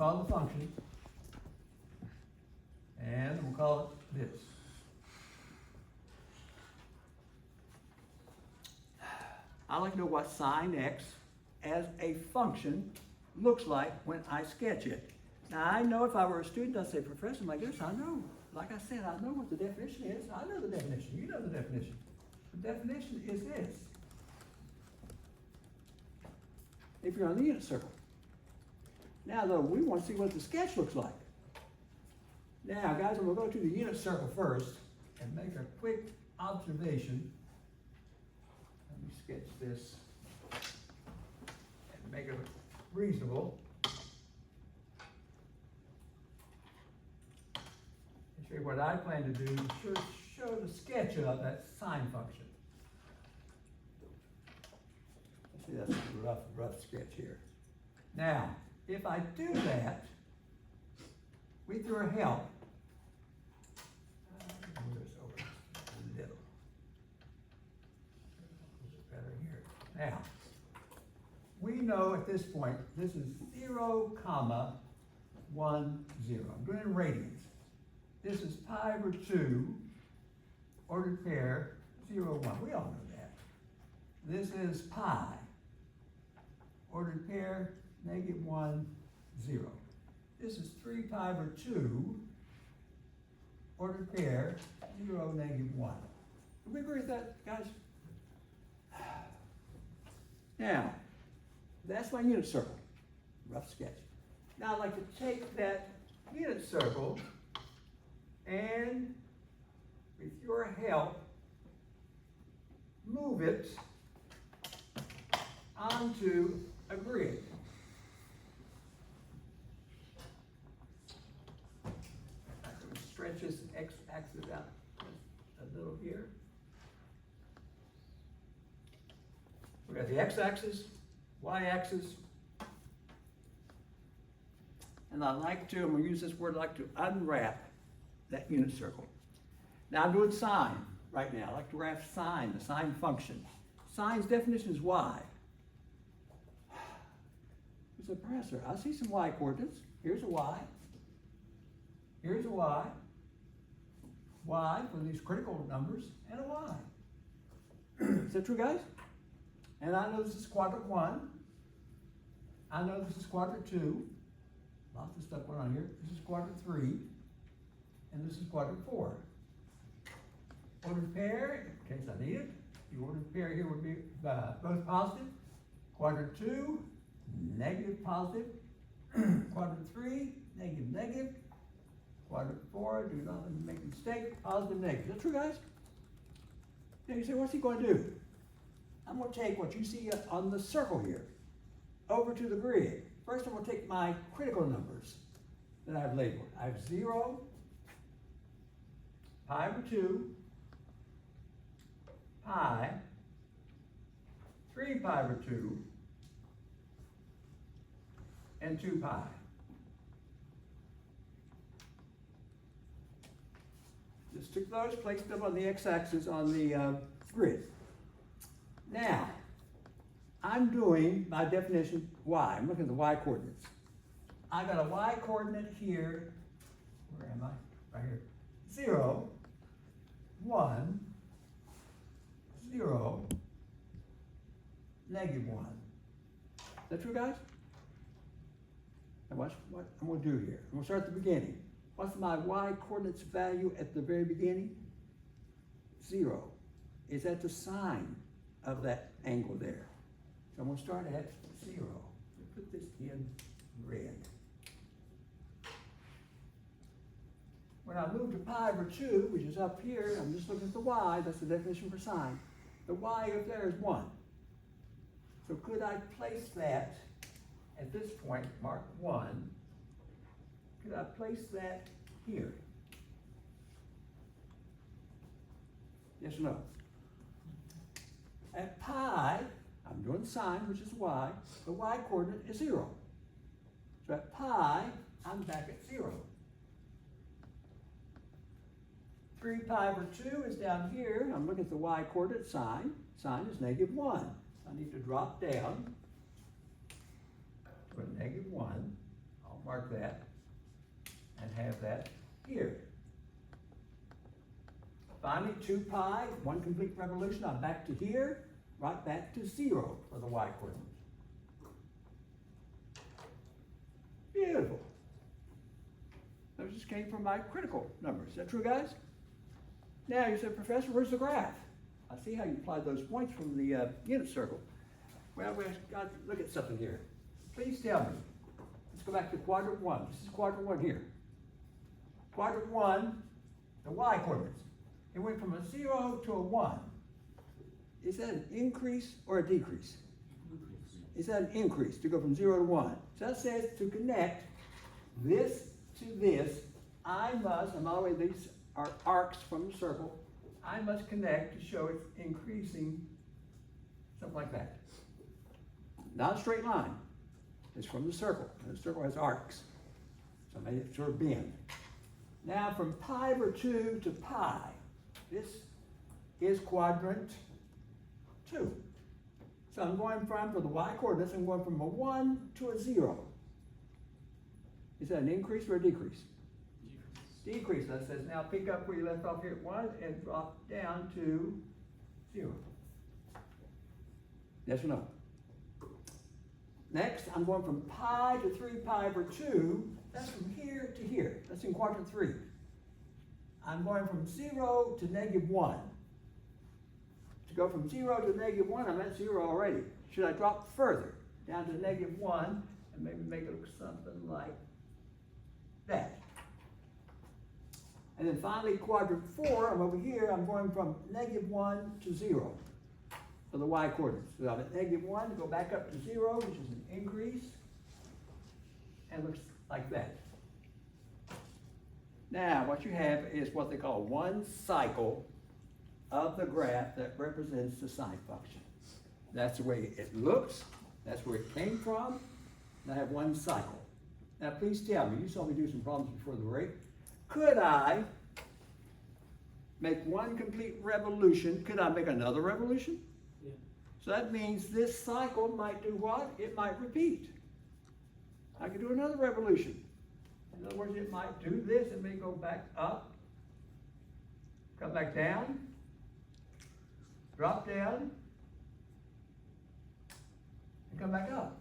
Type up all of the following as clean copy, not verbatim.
call it the function. And we'll call it this. I like to know what sine x as a function looks like when I sketch it. Now I know if I were a student, I'd say, Professor, like this, I know. Like I said, I know what the definition is. I know the definition. You know the definition. The definition is this. If you're on the unit circle. Now though, we want to see what the sketch looks like. Now guys, I'm going to go to the unit circle first and make a quick observation. Let me sketch this and make it reasonable. And show you what I plan to do, show the sketch of that sine function. See, that's a rough sketch here. Now, if I do that, with your help, move this over a little. Better here. Now, we know at this point, this is 0, 1, 0. I'm doing it in radians. This is pi over 2, ordered pair, 0, 1. We all know that. This is pi, ordered pair, -1, 0. This is 3 pi over 2, ordered pair, 0, -1. Do we agree with that, guys? Now, that's my unit circle. Rough sketch. Now I'd like to take that unit circle and, with your help, move it onto a grid. Stretch this x-axis out a little here. We got the x-axis, y-axis, and I'm going to use this word, I like to unwrap that unit circle. Now I'm doing sine right now. I like to wrap sine, the sine function. Sine's definition is y. Mr. Professor, I see some y coordinates. Here's a y. Here's a y. Y for these critical numbers, and a y. Is that true, guys? And I know this is quadrant 1. I know this is quadrant 2. Lots of stuff going on here. This is quadrant 3. And this is quadrant 4. Ordered pair, in case I need it. The ordered pair here would be both positive. Quadrant 2, negative, positive. Quadrant 3, negative, negative. Quadrant 4, do not make a mistake, positive, negative. Is that true, guys? Now you say, what's he going to do? I'm going to take what you see on the circle here over to the grid. First, I'm going to take my critical numbers that I've labeled. I have 0, pi over 2, pi, 3 pi over 2, and 2 pi. Just took those, placed them on the x-axis on the grid. Now, I'm doing my definition y. I'm looking at the y coordinates. I got a y coordinate here. Where am I? Right here. 0, 1, 0, -1. Is that true, guys? Now watch what I'm going to do here. I'm going to start at the beginning. What's my y coordinates value at the very beginning? 0. Is that the sine of that angle there? So I'm going to start at 0. Put this in red. When I move to pi over 2, which is up here, I'm just looking at the y, that's the definition for sine. The y up there is 1. So could I place that at this point, mark 1, could I place that here? Yes or no? At pi, I'm doing sine, which is y, the y coordinate is 0. So at pi, I'm back at 0. 3 pi over 2 is down here. I'm looking at the y coordinate, sine. Sine is -1. I need to drop down to a -1. I'll mark that, and have that here. Finally, 2 pi, 1 complete revolution, I'm back to here, right back to 0 for the y coordinates. Beautiful. Those just came from my critical numbers. Is that true, guys? Now, you said, Professor, where's the graph? I see how you applied those points from the unit circle. Well, we've got to look at something here. Please tell me. Let's go back to quadrant 1. This is quadrant 1 here. Quadrant 1, the y coordinates. It went from a 0 to a 1. Is that an increase or a decrease? Is that an increase to go from 0 to 1? So that says to connect this to this, I must, and by the way, these are arcs from the circle, I must connect to show it's increasing, something like that. Not a straight line. It's from the circle. And the circle has arcs. So I made it sort of bend. Now from pi over 2 to pi, this is quadrant 2. So I'm going from, for the y coordinates, I'm going from a 1 to a 0. Is that an increase or a decrease? Decrease. That says now pick up where you left off here at 1 and drop down to 0. Yes or no? Next, I'm going from pi to 3 pi over 2. That's from here to here. That's in quadrant 3. I'm going from 0 to -1. To go from 0 to -1, I'm at 0 already. Should I drop further down to -1 and maybe make it look something like that? And then finally, quadrant 4, I'm over here, I'm going from -1 to 0 for the y coordinates. So I'm at -1 to go back up to 0, which is an increase, and looks like that. Now, what you have is what they call one cycle of the graph that represents the sine function. That's the way it looks. That's where it came from. And I have one cycle. Now, please tell me, you saw me do some problems before the break. Could I make one complete revolution? Could I make another revolution? Yeah. So that means this cycle might do what? It might repeat. I could do another revolution. In other words, it might do this. It may go back up, come back down, drop down, and come back up.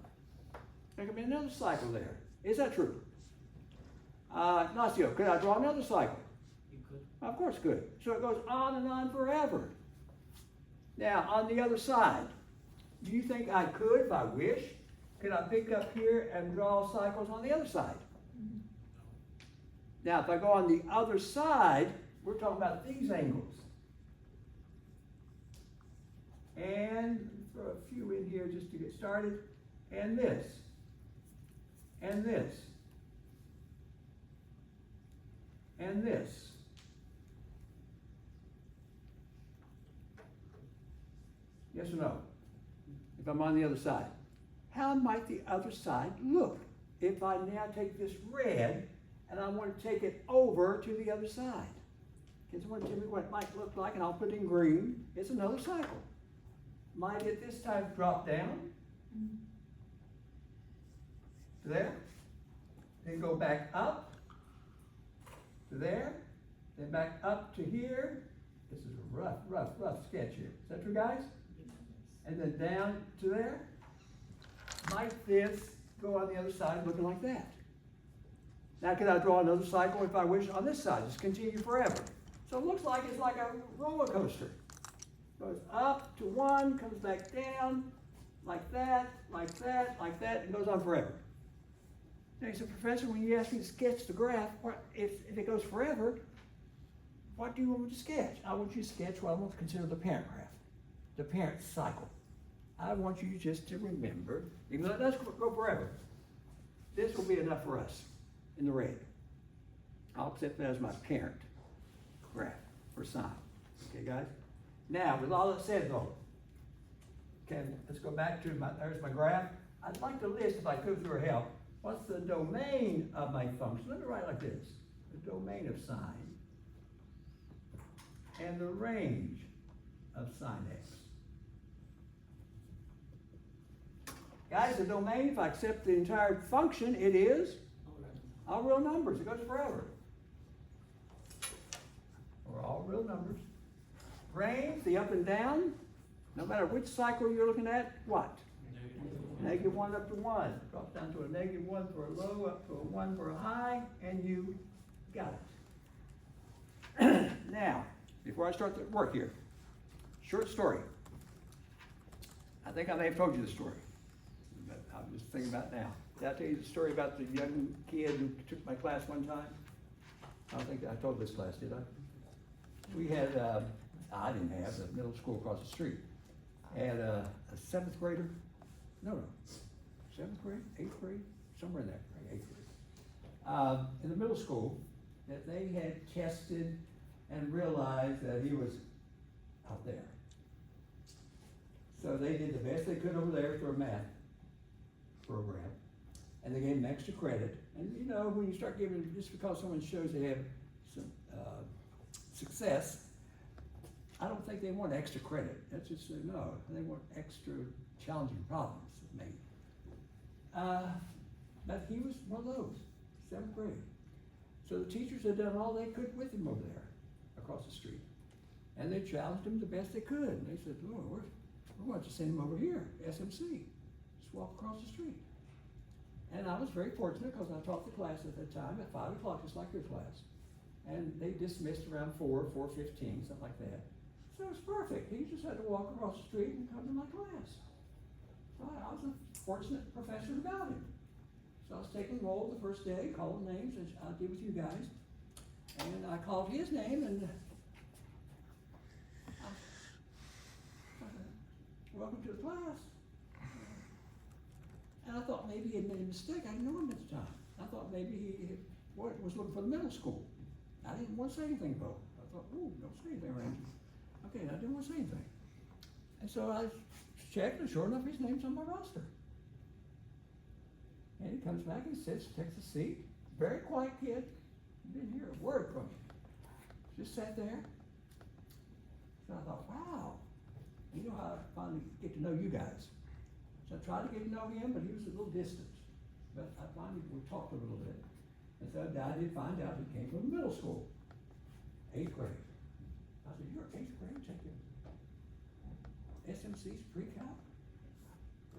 There could be another cycle there. Is that true? Ignacio, could I draw another cycle? You could. Of course it could. So it goes on and on forever. Now, on the other side, do you think I could, if I wish, could I pick up here and draw cycles on the other side? No. Now, if I go on the other side, we're talking about these angles. And throw a few in here just to get started. And this. And this. And this. Yes or no? If I'm on the other side. How might the other side look if I now take this red and I want to take it over to the other side? Can someone tell me what it might look like? And I'll put it in green. It's another cycle. Might it this time drop down to there, then go back up to there, then back up to here. This is a rough sketch here. Is that true, guys? And then down to there. Might this go on the other side looking like that? Now, can I draw another cycle if I wish on this side? Just continue forever. So it looks like it's like a roller coaster. Goes up to 1, comes back down, like that, like that, like that, and goes on forever. Now you said, Professor, when you asked me to sketch the graph, if it goes forever, what do you want me to sketch? I want you to sketch what I want to consider the parent graph, the parent cycle. I want you just to remember, even though it does go forever, this will be enough for us in the red. I'll accept that as my parent graph for sine. Okay, guys? Now, with all that said, though, okay, let's go back to there's my graph. I'd like to list, if I could, with your help, what's the domain of my function? Let me write it like this. The domain of sine and the range of sine x. Guys, the domain, if I accept the entire function, it is All real numbers, it goes forever. Or all real numbers. Range, the up and down, no matter which cycle you're looking at, what? Negative 1 up to 1. Drops down to a negative 1 for a low, up to a 1 for a high, and you got it. Now, before I start the work here, short story. I think I may have told you the story, but I'm just thinking about it now. Did I tell you the story about the young kid who took my class one time? I don't think I told this class, did I? We had, I didn't have, the middle school across the street. Had a 7th grader, no, 7th grade, 8th grade, somewhere in that grade, 8th grade. In the middle school, that they had tested and realized that he was out there. So they did the best they could over there for a math program. And they gave him extra credit. And you know, when you start giving, just because someone shows they have some success, I don't think they want extra credit. That's just, no, they want extra challenging problems, maybe. But he was one of those, 7th grade. So the teachers had done all they could with him over there, across the street. And they challenged him the best they could. And they said, oh, we're going to send him over here, SMC. Just walk across the street. And I was very fortunate because I taught the class at that time at 5 o'clock, just like your class. And they dismissed around 4:15, something like that. So it was perfect. He just had to walk across the street and come to my class. So I was a fortunate professor about it. So I was taking roll the first day, calling names, as I did with you guys. And I called his name and welcome to the class. And I thought maybe he had made a mistake. I didn't know him at the time. I thought maybe he was looking for the middle school. I didn't want to say anything though. I thought, oh, don't say anything, Randy. Okay, I didn't want to say anything. And so I checked, and sure enough, his name's on my roster. And he comes back and sits, takes a seat. Very quiet kid. Didn't hear a word from him. Just sat there. So I thought, wow, you know how I finally get to know you guys. So I tried to get to know him, but he was a little distant. But I finally, we talked a little bit. And so I did find out he came from middle school, 8th grade. I said, you're 8th grade, taking SMC's pre-calc?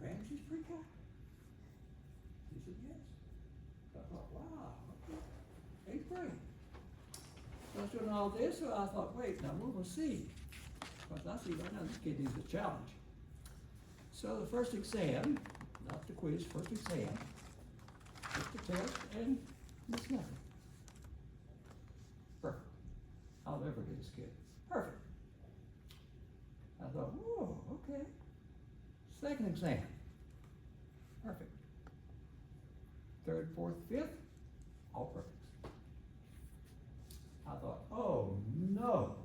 Ramsey's pre-calc? He said, yes. So I thought, wow, okay, 8th grade. So I was doing all this, so I thought, wait, now we're going to see. Because I see right now this kid needs a challenge. So the first exam, not the quiz, first exam, took the test and missed nothing. Perfect. I'll never forget this kid. Perfect. I thought, whoa, okay. Second exam. Perfect. 3rd, 4th, 5th, all perfect. I thought, oh no.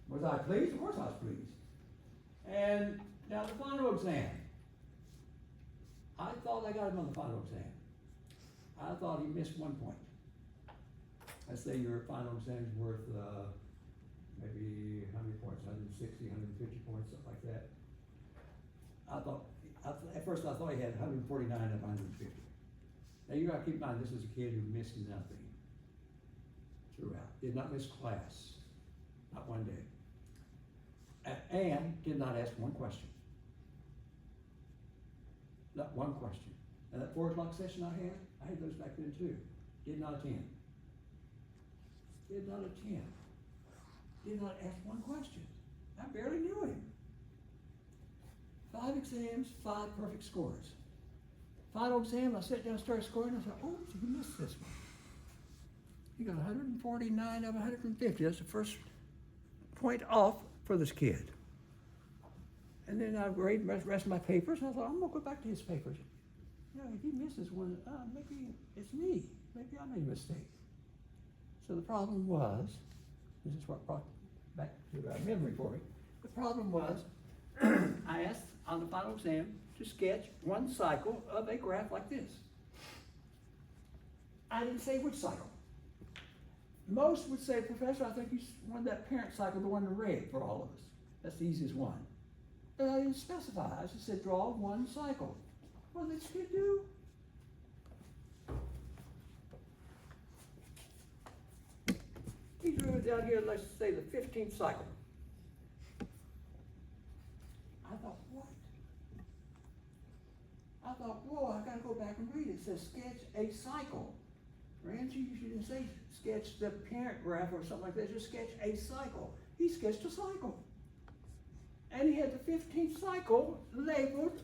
Was I pleased? Of course I was pleased. And now the final exam. I thought I got him on the final exam. I thought he missed 1 point. Let's say your final exam is worth maybe how many points? 160, 150 points, something like that. At first I thought he had 149 out of 150. Now you gotta keep in mind, this is a kid who missed nothing throughout. Did not miss class, not one day. And did not ask one question. Not one question. And that 4 o'clock session I had those back then too. Did not attend. Did not attend. Did not ask one question. I barely knew him. 5 exams, 5 perfect scores. Final exam, I sat down and started scoring, and I said, oh, he missed this one. He got 149 out of 150. That's the first point off for this kid. And then I graded the rest of my papers, and I thought, I'm gonna go back to his papers. You know, if he misses one, maybe it's me. Maybe I made a mistake. So the problem was, this is what brought back to memory for me. The problem was, I asked on the final exam to sketch 1 cycle of a graph like this. I didn't say which cycle. Most would say, Professor, I think you wanted that parent cycle, the one in red for all of us. That's the easiest one. But I didn't specify. I just said, draw 1 cycle. What did this kid do? down here, let's say the 15th cycle. I thought, what? I thought, whoa, I gotta go back and read it. It says sketch a cycle. Randy, you didn't say sketch the parent graph or something like that, just sketch a cycle. He sketched a cycle. And he had the 15th cycle labeled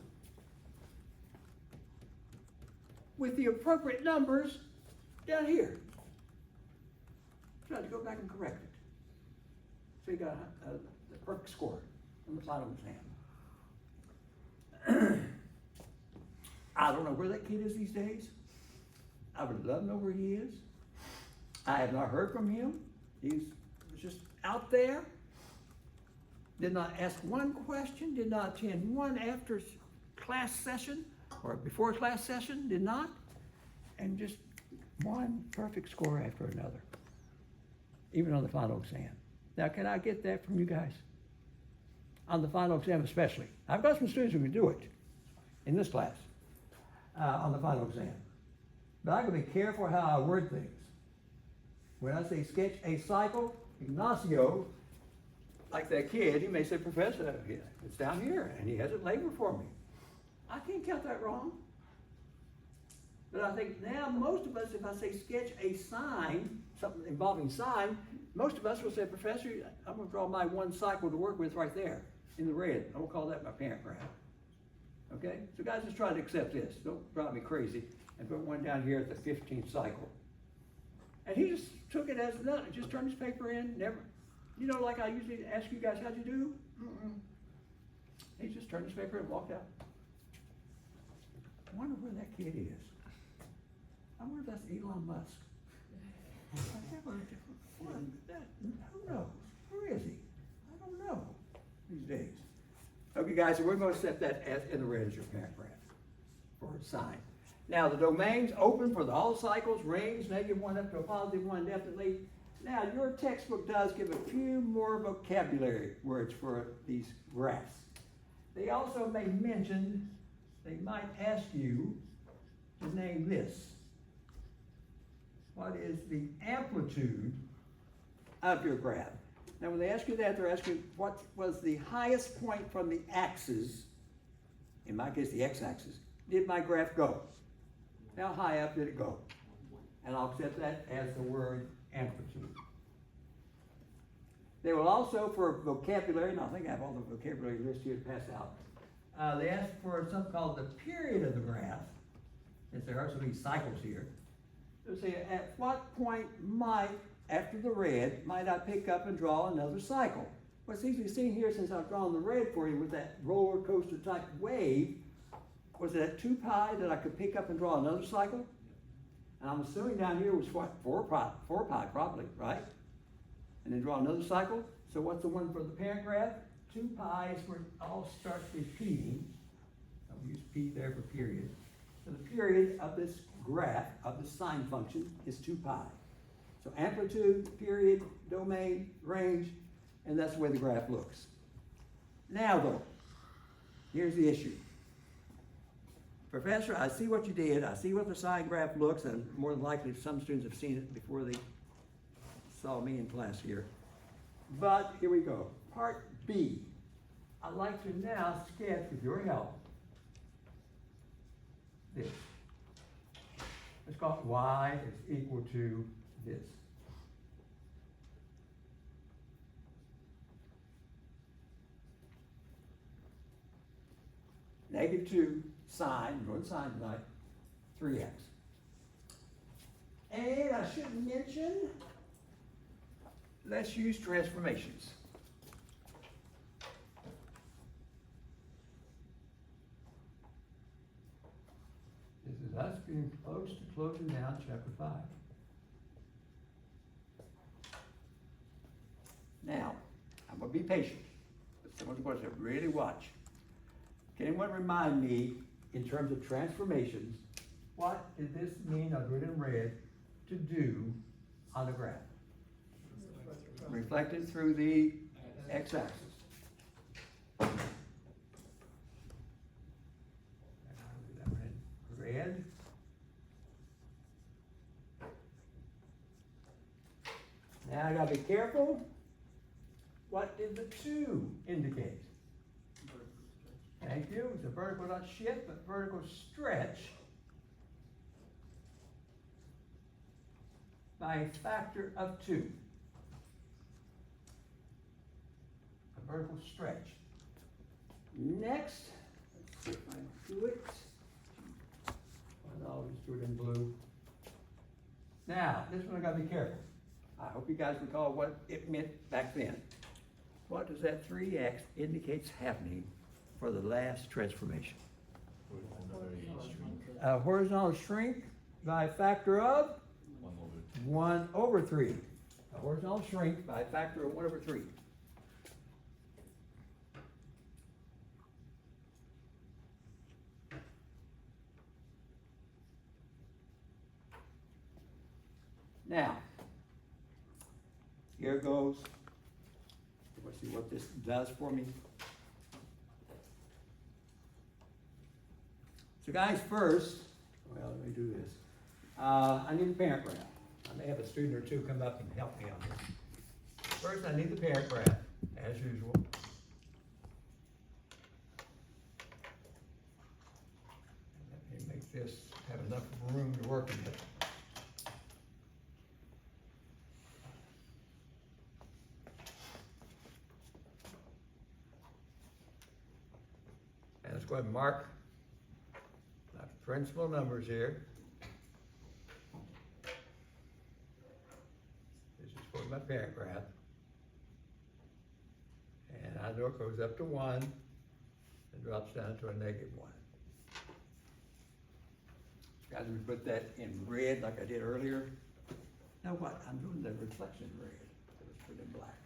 with the appropriate numbers down here. So I had to go back and correct it. So he got the perfect score on the final exam. I don't know where that kid is these days. I would love to know where he is. I have not heard from him. He's just out there. Did not ask one question, did not attend one after class session or before class session, did not. And just one perfect score after another, even on the final exam. Now, can I get that from you guys? On the final exam especially. I've got some students who can do it in this class on the final exam. But I gotta be careful how I word things. When I say sketch a cycle, Ignacio, like that kid, he may say, Professor, it's down here, and he has it labeled for me. I can't count that wrong. But I think now most of us, if I say sketch a sign, something involving sign, most of us will say, Professor, I'm gonna draw my one cycle to work with right there in the red. I will call that my parent graph. Okay? So guys, just try to accept this. Don't drive me crazy and put one down here at the 15th cycle. And he just took it as nothing, just turned his paper in, never, you know, like I usually ask you guys, how'd you do? He just turned his paper and walked out. I wonder where that kid is. I wonder if that's Elon Musk. Who knows? Where is he? I don't know these days. Okay, guys, so we're going to set that as in the red as your parent graph for a sign. Now, the domain's open for all cycles, range, -1 up to a +1 definitely. Now, your textbook does give a few more vocabulary words for these graphs. They also may mention, they might ask you to name this. What is the amplitude of your graph? Now, when they ask you that, they're asking what was the highest point from the axis, in my case, the x-axis, did my graph go? How high up did it go? And I'll accept that as the word amplitude. They will also, for vocabulary, and I think I have all the vocabulary list here to pass out, they ask for something called the period of the graph, since there are so many cycles here. They'll say, at what point might, after the red, might I pick up and draw another cycle? What's easily seen here, since I've drawn the red for you with that roller coaster type wave, was it at 2 pi that I could pick up and draw another cycle? And I'm assuming down here was what, 4 pi probably, right? And then draw another cycle. So what's the one for the parent graph? 2 pi is where it all starts repeating. I'll use P there for period. So the period of this graph, of the sine function, is 2 pi. So amplitude, period, domain, range, and that's the way the graph looks. Now though, here's the issue. Professor, I see what you did. I see what the sine graph looks, and more than likely some students have seen it before they saw me in class here. But here we go. Part B. I'd like to now sketch, with your help, this. Let's call it y is equal to this. -2 sine, we're going sine tonight, 3x. And I should mention, let's use transformations. This is us getting close to closing down chapter 5. Now, I'm going to be patient, but someone's going to really watch. Can anyone remind me, in terms of transformations, what did this mean, I've written in red, to do on the graph? Reflected through the x-axis. Red. Now I gotta be careful. What did the 2 indicate? Thank you. It's a vertical, not shift, but vertical stretch by a factor of 2. A vertical stretch. Next, let's see if I can do it. I'll just do it in blue. Now, this one I gotta be careful. I hope you guys recall what it meant back then. What does that 3x indicates happening for the last transformation? A horizontal shrink by a factor of 1 over 3. A horizontal shrink by a factor of 1 over 3. Now, here goes. Let's see what this does for me. So guys, first, well, let me do this. I need the parent graph. I may have a student or two come up and help me on this. First, I need the parent graph, as usual. Let me make this have enough room to work in it. And let's go ahead and mark my principal numbers here. This is for my parent graph. And I know it goes up to 1 and drops down to a -1. Guys, we put that in red like I did earlier. Now what? I'm doing the reflection red. So let's put it in black.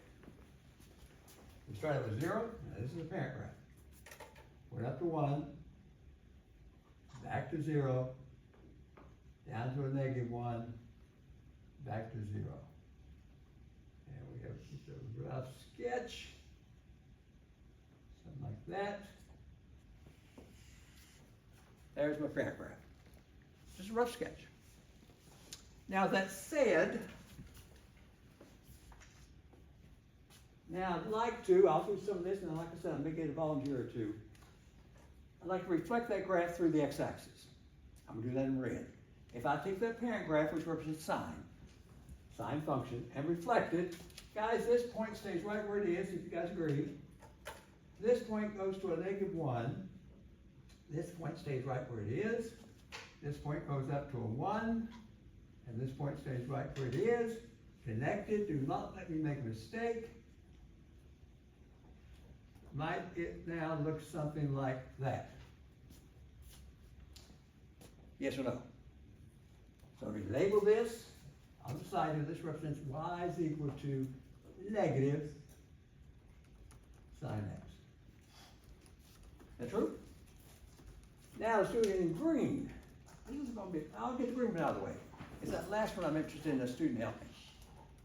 We started with 0. Now this is the parent graph. Went up to 1, back to 0, down to a -1, back to 0. And we have just a rough sketch, something like that. There's my parent graph. Just a rough sketch. Now that said, now I'd like to, I'll do some of this, and like I said, I may get a volunteer or two. I'd like to reflect that graph through the x-axis. I'm going to do that in red. If I take that parent graph, which represents sine function, and reflect it, guys, this point stays right where it is, if you guys agree. This point goes to a -1. This point stays right where it is. This point goes up to a 1. And this point stays right where it is. Connected. Do not let me make a mistake. Might it now look something like that? Yes or no? So we label this. On the side here, this represents y is equal to negative sine x. That true? Now let's do it in green. This is going to be, I'll get the green one out of the way. It's that last one I'm interested in, the student help me.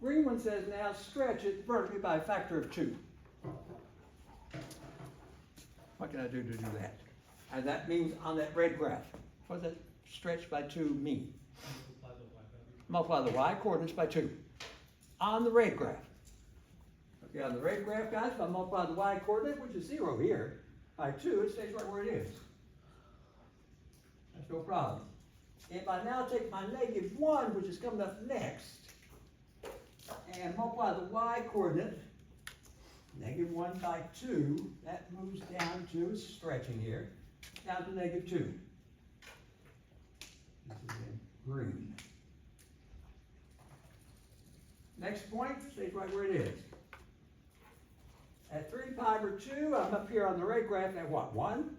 Green one says now stretch it vertically by a factor of 2. What can I do to do that? And that means on that red graph, what does that stretch by 2 mean? Multiply the y coordinates by 2. On the red graph. Okay, on the red graph, guys, if I multiply the y coordinate, which is 0 here, by 2, it stays right where it is. That's no problem. If I now take my -1, which is coming up next, and multiply the y coordinate, -1 by 2, that moves down to, it's stretching here, down to -2. This is in green. Next point stays right where it is. At 3 pi over 2, I'm up here on the red graph at what, 1?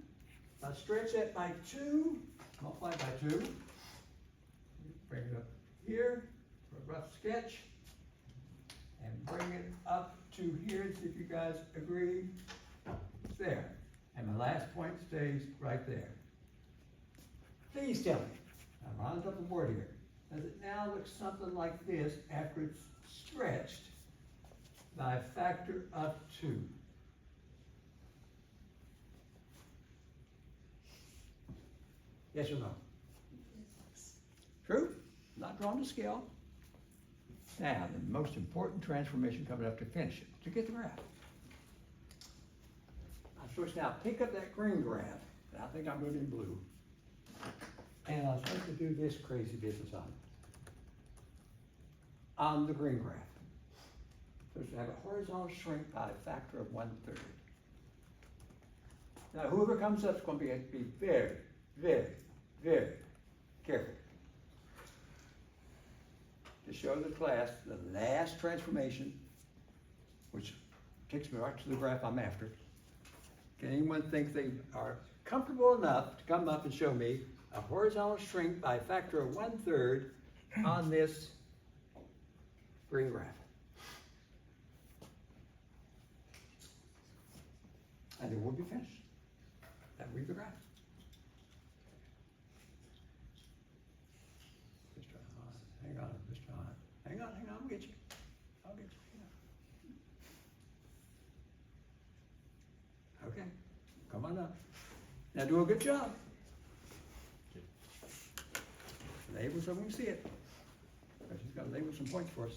If I stretch that by 2, multiply by 2, bring it up here for a rough sketch, and bring it up to here and see if you guys agree. It's there. And my last point stays right there. Please tell me, I'm on top of the board here, does it now look something like this after it's stretched by a factor of 2? Yes or no? True? Not drawn to scale. Now, the most important transformation coming up to finish it, to get the graph. I'm supposed to now pick up that green graph, and I think I'm going to do blue. And I'm supposed to do this crazy business on the green graph. Supposed to have a horizontal shrink by a factor of 1/3. Now, whoever comes up is going to be very, very, very careful to show the class the last transformation, which takes me right to the graph I'm after. Can anyone think they are comfortable enough to come up and show me a horizontal shrink by a factor of 1/3 on this green graph? And then we'll be finished. That will be the graph. Mr. Hahn, hang on, Mr. Hahn. Hang on, I'll get you. I'll get you. Okay, come on up. Now do a good job. Label so we can see it. She's got to label some points for us.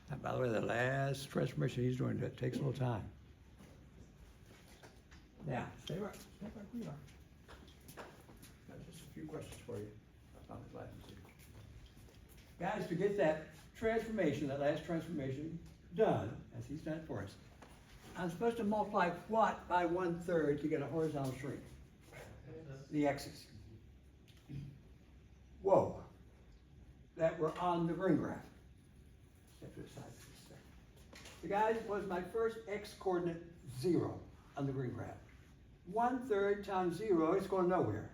And by the way, the last transformation he's doing, that takes a little time. Now, stay right where you are. Got just a few questions for you on the classes here. Guys, to get that transformation, that last transformation done, as he's done it for us, I'm supposed to multiply what by 1/3 to get a horizontal shrink? The x's. Whoa. That we're on the green graph. Step to the side for a second. The guys, was my first x coordinate 0 on the green graph. 1/3 times 0 is going nowhere.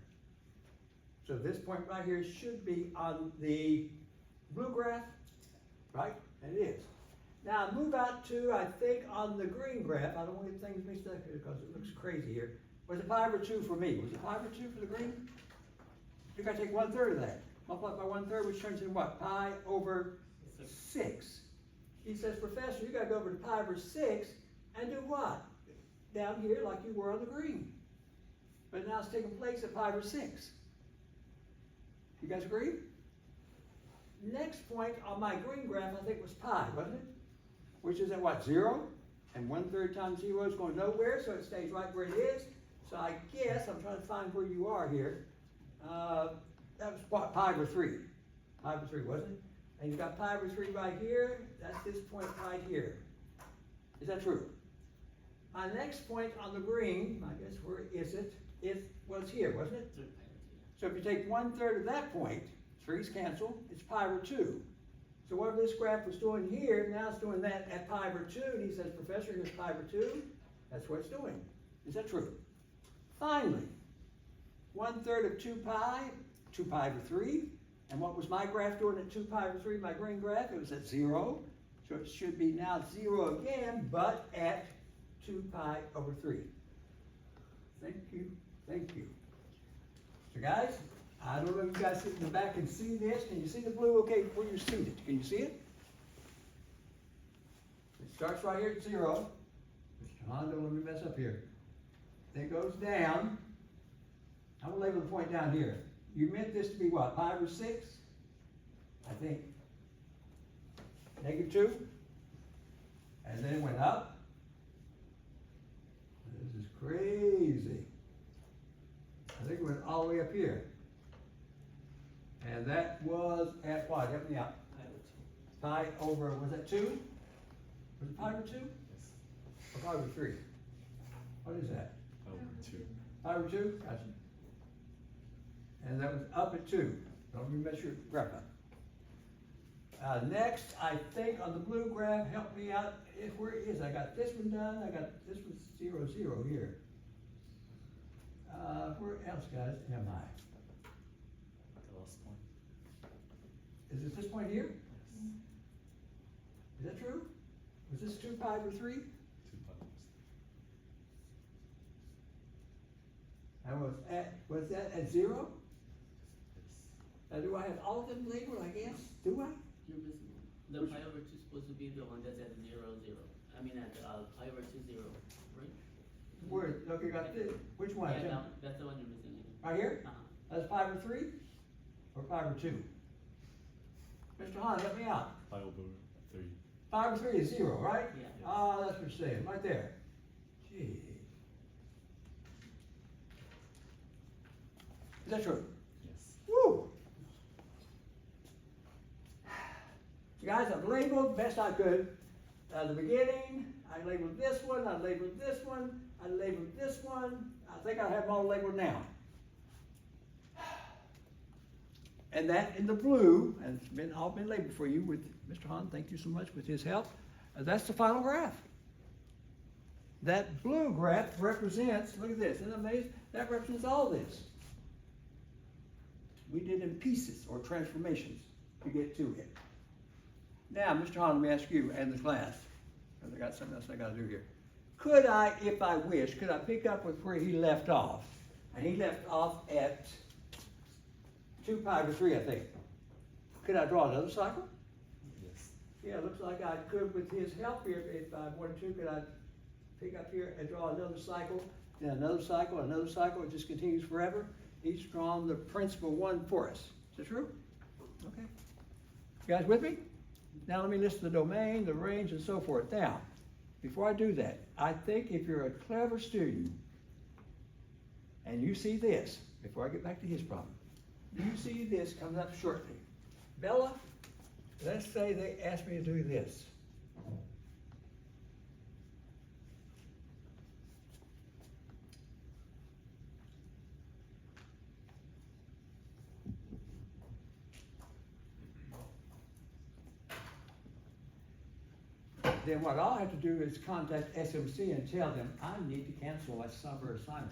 So this point right here should be on the blue graph, right? And it is. Now move out to, I think, on the green graph. I don't want to get things mixed up here because it looks crazy here. Was it pi over 2 for me? Was it pi over 2 for the green? You got to take 1/3 of that. Multiply by 1/3, which turns into what? Pi over 6. He says, Professor, you got to go over to pi over 6 and do what? Down here like you were on the green. But now it's taking place at pi over 6. You guys agree? Next point on my green graph, I think, was pi, wasn't it? Which is at what, 0? And 1/3 times 0 is going nowhere, so it stays right where it is. So I guess, I'm trying to find where you are here. That was what, pi over 3. Pi over 3, wasn't it? And you've got pi over 3 right here. That's this point right here. Is that true? My next point on the green, I guess, where is it? It was here, wasn't it? So if you take 1/3 of that point, 3's cancel, it's pi over 2. So whatever this graph was doing here, now it's doing that at pi over 2. And he says, Professor, here's pi over 2. That's what it's doing. Is that true? Finally, 1/3 of 2 pi over 3. And what was my graph doing at 2 pi over 3, my green graph? It was at 0. So it should be now 0 again, but at 2 pi over 3. Thank you. Thank you. So guys, I don't know if you guys sit in the back and see this. Can you see the blue? Okay, where you're seated. Can you see it? It starts right here at 0. Mr. Hahn, don't let me mess up here. Then it goes down I'm gonna label the point down here. You meant this to be what, 5 or 6? I think. -2. And then it went up. This is crazy. I think it went all the way up here. And that was at what? Help me out. Pi over, was that 2? Was it pi over 2? Yes. Or pi over 3? What is that? Over 2. Pi over 2? Gotcha. And that was up at 2. Don't you mess your graph up. Next, I think on the blue graph, help me out, where it is. I got this one done, I got this one 0, 0 here. Where else, guys, am I? The last point. Is it this point here? Yes. Is that true? Was this 2 pi over 3? 2 pi. And was that at 0? Yes. Do I have all of them labeled, I guess? Do I? You're missing one. The pi over 2 is supposed to be the one that's at 0, 0. I mean at pi over 2, 0, right? Where, okay, got this. Which one? Yeah, that's the one you're missing. Right here? That's pi over 3? Or pi over 2? Mr. Hahn, help me out. Pi over 3. Pi over 3 is 0, right? Yeah. Ah, that's what you're saying, right there. Gee. Is that true? Yes. Woo! Guys, I've labeled best I could. At the beginning, I labeled this one, I labeled this one, I labeled this one. I think I have them all labeled now. And that in the blue, and it's all been labeled for you with Mr. Hahn, thank you so much with his help. That's the final graph. That blue graph represents, look at this, isn't that amazing? That represents all this. We did in pieces or transformations to get to it. Now, Mr. Hahn, let me ask you and the class, because I got something else I got to do here. Could I, if I wish, could I pick up with where he left off? And he left off at 2 pi over 3, I think. Could I draw another cycle? Yes. Yeah, it looks like I could with his help here. If I wanted to, could I pick up here and draw another cycle, then another cycle, another cycle? It just continues forever. Each drawing the principal one for us. Is that true? Okay. You guys with me? Now let me list the domain, the range, and so forth. Now, before I do that, I think if you're a clever student and you see this, before I get back to his problem, you see this coming up shortly. Bella, let's say they asked me to do this. Then what I'll have to do is contact SMC and tell them I need to cancel my summer assignment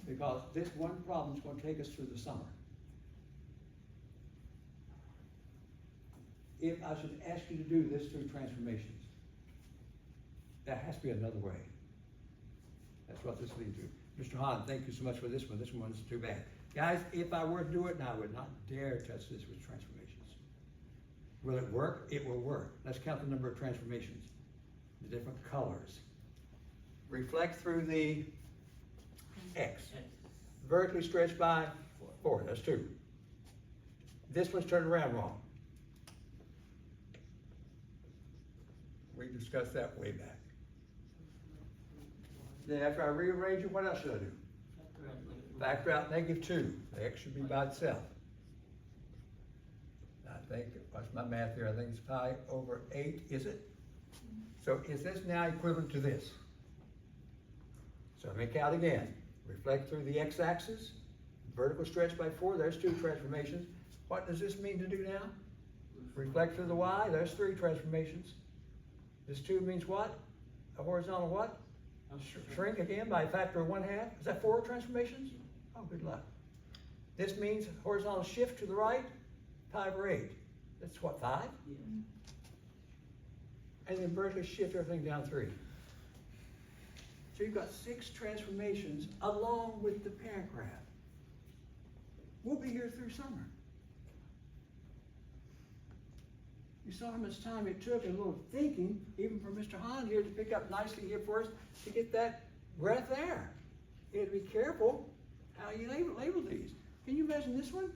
because this one problem is going to take us through the summer. If I should ask you to do this through transformations, there has to be another way. That's what this leads to. Mr. Hahn, thank you so much for this one. This one's too bad. Guys, if I were to do it, now I would not dare touch this with transformations. Will it work? It will work. Let's count the number of transformations, the different colors. Reflect through the X. Vertically stretched by 4, that's 2. This one's turned around wrong. We discussed that way back. Then after I rearrange it, what else should I do? Factor out -2. The X should be by itself. I think, what's my math here? I think it's pi over 8, is it? So is this now equivalent to this? So let me count again. Reflect through the x-axis, vertical stretch by 4, there's 2 transformations. What does this mean to do now? Reflect through the y, there's 3 transformations. This 2 means what? A horizontal what? Shrink again by a factor of 1/2. Is that 4 transformations? Oh, good luck. This means horizontal shift to the right, pi over 8. That's what, 5? Yeah. And then vertically shift everything down 3. So you've got 6 transformations along with the parent graph. We'll be here through summer. You saw how much time it took and a little thinking, even for Mr. Hahn here to pick up nicely here for us to get that graph there. You have to be careful how you label these. Can you imagine this one?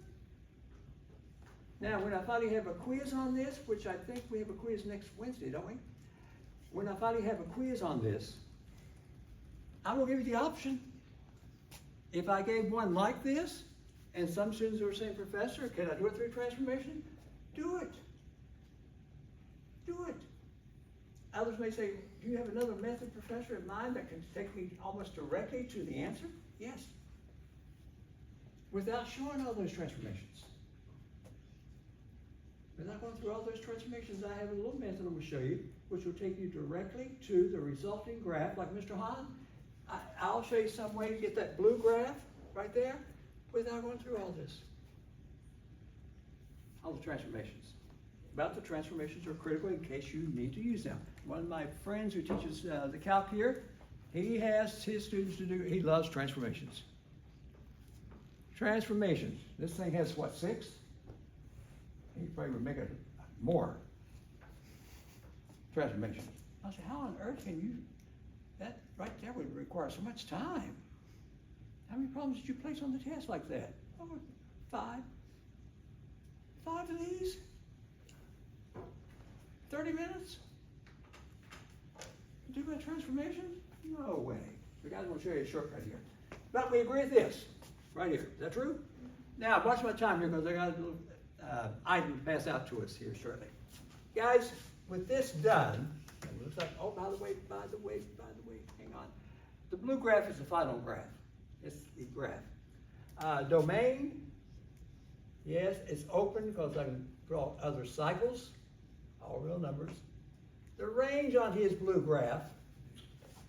Now, when I finally have a quiz on this, which I think we have a quiz next Wednesday, don't we? When I finally have a quiz on this, I will give you the option. If I gave one like this, and some students were saying, Professor, can I do it through transformation? Do it. Do it. Others may say, do you have another method, Professor, in mind that can take me almost directly to the answer? Yes. Without showing all those transformations. Without going through all those transformations, I have a little method I will show you, which will take you directly to the resulting graph, like Mr. Hahn. I'll show you some way to get that blue graph right there without going through all this. All the transformations. About the transformations are critical in case you need to use them. One of my friends who teaches the calc here, he has his students to do, he loves transformations. Transformations. This thing has what, 6? He probably would make it more. Transformations. I said, how on earth can you, that right there would require so much time. How many problems did you place on the test like that? Oh, 5. 5 of these? 30 minutes? Do a transformation? No way. The guys want to show you a shortcut here. But we agree with this, right here. Is that true? Now, watch my time here because I got a little item to pass out to us here shortly. Guys, with this done, it looks like, oh, by the way, hang on. The blue graph is the final graph. It's the graph. Domain, yes, it's open because I can draw other cycles, all real numbers. The range on his blue graph,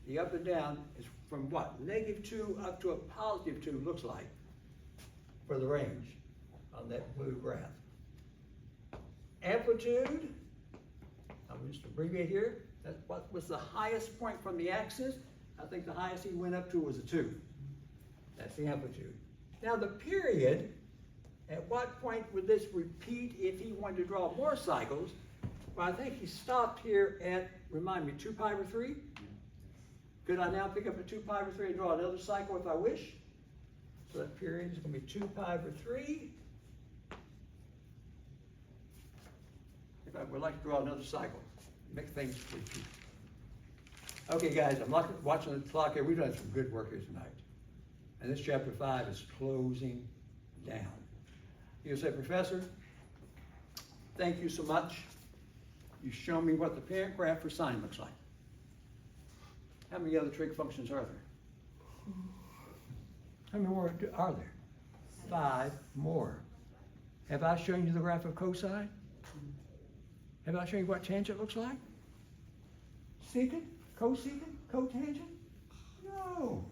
the up and down, is from what? -2 up to a +2 looks like for the range on that blue graph. Amplitude, I'll just abbreviate here. That's what was the highest point from the axis. I think the highest he went up to was a 2. That's the amplitude. Now the period, at what point would this repeat if he wanted to draw more cycles? Well, I think he stopped here at, remind me, 2 pi over 3? Could I now pick up a 2 pi over 3 and draw another cycle if I wish? So that period is going to be 2 pi over 3. If I would like to draw another cycle, make things repeat. Okay, guys, I'm watching the clock here. We've done some good work here tonight. And this chapter 5 is closing down. You say, Professor, thank you so much. You show me what the parent graph for sine looks like. How many other trig functions are there? How many more are there? 5 more. Have I shown you the graph of cosine? Have I shown you what tangent looks like? Secant? Cosecant? Cotangent? No.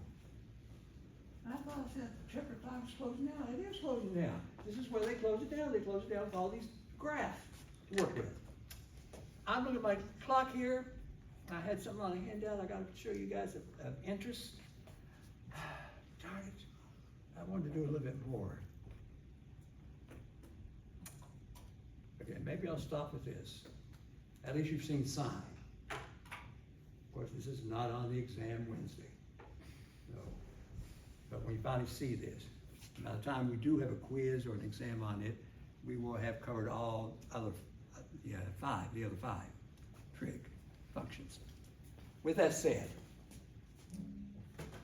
I thought I said chapter 5 was closing down. It is closing down. This is where they close it down. They close it down with all these graphs to work with. I'm looking at my clock here. I had something on a handout I got to show you guys of interest. Darn it. I wanted to do a little bit more. Okay, maybe I'll stop with this. At least you've seen sine. Of course, this is not on the exam Wednesday. No. But when you finally see this, by the time we do have a quiz or an exam on it, we will have covered all other, the other five trig functions. With that said,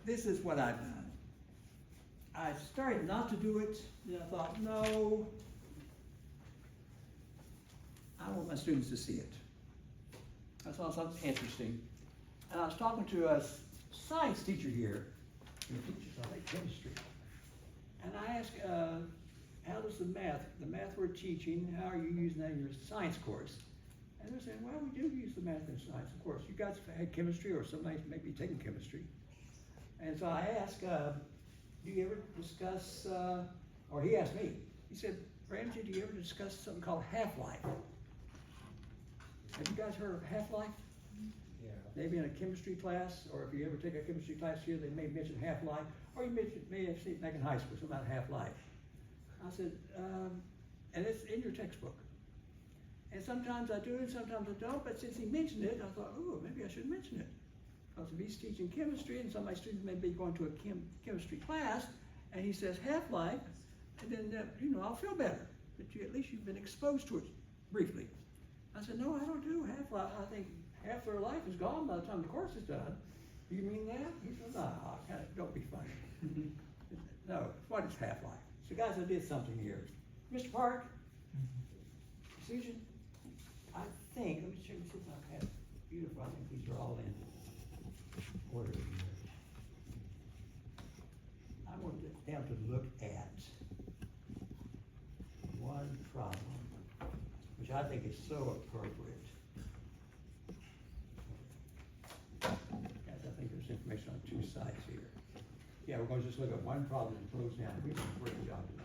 this is what I've done. I started not to do it, then I thought, no, I want my students to see it. I saw something interesting. And I was talking to a science teacher here who teaches, I think, chemistry. And I asked, how does the math we're teaching, how are you using that in your science course? And they're saying, well, we do use the math in science, of course. You guys have had chemistry, or somebody may be taking chemistry. And so I asked, do you ever discuss, or he asked me, he said, Ramsey, do you ever discuss something called half-life? Have you guys heard of half-life? Yeah. Maybe in a chemistry class, or if you ever take a chemistry class here, they may mention half-life, or you may have seen it back in high school, something about half-life. I said, and it's in your textbook. And sometimes I do and sometimes I don't, but since he mentioned it, I thought, oh, maybe I should mention it. Because if he's teaching chemistry and some of my students may be going to a chemistry class, And he says half-life, and then, you know, I'll feel better, that you, at least you've been exposed to it briefly. I said, no, I don't do half-life. I think half their life is gone by the time the course is done. Do you mean that? He said, no, don't be funny. No, what is half-life? So guys, I did something here. Mr. Park, Susan, I think, let me check, see if I've had, beautiful, I think these are all in order here. I want them to look at one problem, which I think is so appropriate. Guys, I think there's information on two sides here. Yeah, we're gonna just look at one problem and close down. We did a great job tonight.